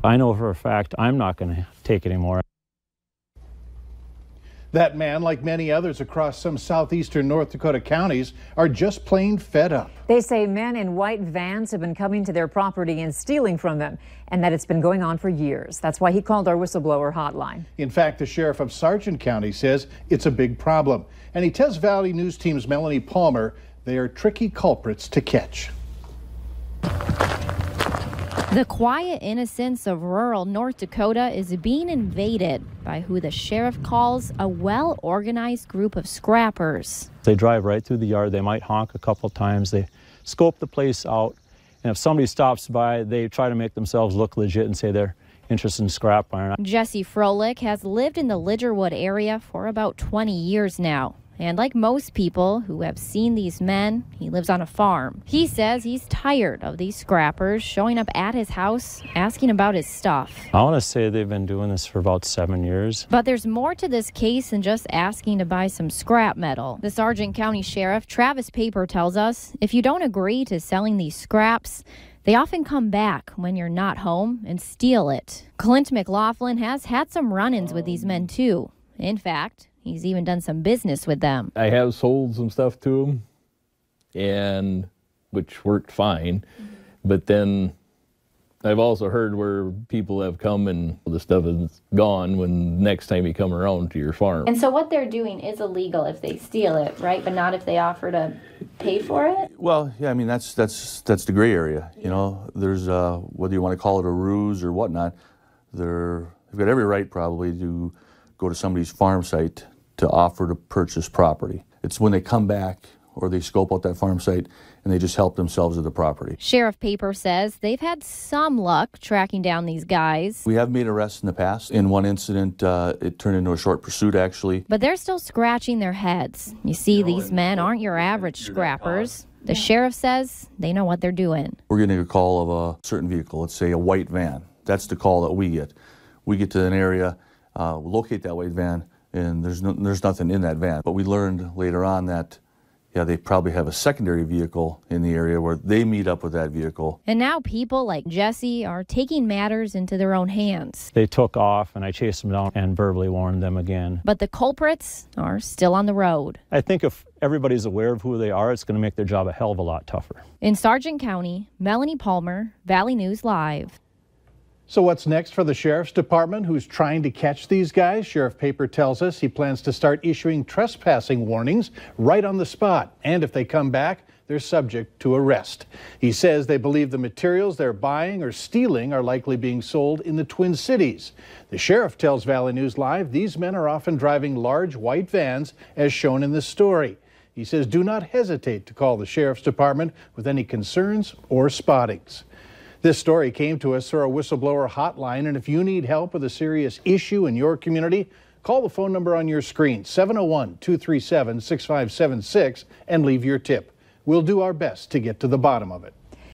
I know for a fact I'm not going to take it anymore. That man, like many others across some southeastern North Dakota counties, are just plain fed up. They say men in white vans have been coming to their property and stealing from them, and that it's been going on for years. That's why he called our whistleblower hotline. In fact, the sheriff of Sargent County says it's a big problem. And he tells Valley News Team's Melanie Palmer they are tricky culprits to catch. The quiet innocence of rural North Dakota is being invaded by who the sheriff calls a well-organized group of scrappers. They drive right through the yard. They might honk a couple times. They scope the place out. And if somebody stops by, they try to make themselves look legit and say they're interested in scrap iron. Jesse Froelich has lived in the Lidgerwood area for about 20 years now. And like most people who have seen these men, he lives on a farm. He says he's tired of these scrappers showing up at his house, asking about his stuff. I want to say they've been doing this for about 7 years. But there's more to this case than just asking to buy some scrap metal. The Sargent County Sheriff, Travis Paper, tells us if you don't agree to selling these scraps, they often come back when you're not home and steal it. Clint McLaughlin has had some run-ins with these men too. In fact, he's even done some business with them. I have sold some stuff to them, and which worked fine. But then I've also heard where people have come and the stuff is gone when next time you come around to your farm. And so what they're doing is illegal if they steal it, right? But not if they offer to pay for it? Well, yeah, I mean, that's the gray area. You know, there's, whether you want to call it a ruse or whatnot, they've got every right probably to go to somebody's farm site to offer to purchase property. It's when they come back or they scope out that farm site and they just help themselves to the property. Sheriff Paper says they've had some luck tracking down these guys. We have made arrests in the past. In one incident, it turned into a short pursuit, actually. But they're still scratching their heads. You see, these men aren't your average scrappers. The sheriff says they know what they're doing. We're getting a call of a certain vehicle, let's say a white van. That's the call that we get. We get to an area, locate that white van, and there's nothing in that van. But we learned later on that, yeah, they probably have a secondary vehicle in the area where they meet up with that vehicle. And now people like Jesse are taking matters into their own hands. They took off, and I chased them down and verbally warned them again. But the culprits are still on the road. I think if everybody's aware of who they are, it's going to make their job a hell of a lot tougher. In Sargent County, Melanie Palmer, Valley News Live. So what's next for the Sheriff's Department, who's trying to catch these guys? Sheriff Paper tells us he plans to start issuing trespassing warnings right on the spot. And if they come back, they're subject to arrest. He says they believe the materials they're buying or stealing are likely being sold in the Twin Cities. The sheriff tells Valley News Live these men are often driving large white vans, as shown in this story. He says do not hesitate to call the Sheriff's Department with any concerns or spottings. This story came to us through our whistleblower hotline, and if you need help with a serious issue in your community, call the phone number on your screen, 701-237-6576, and leave your tip. We'll do our best to get to the bottom of it.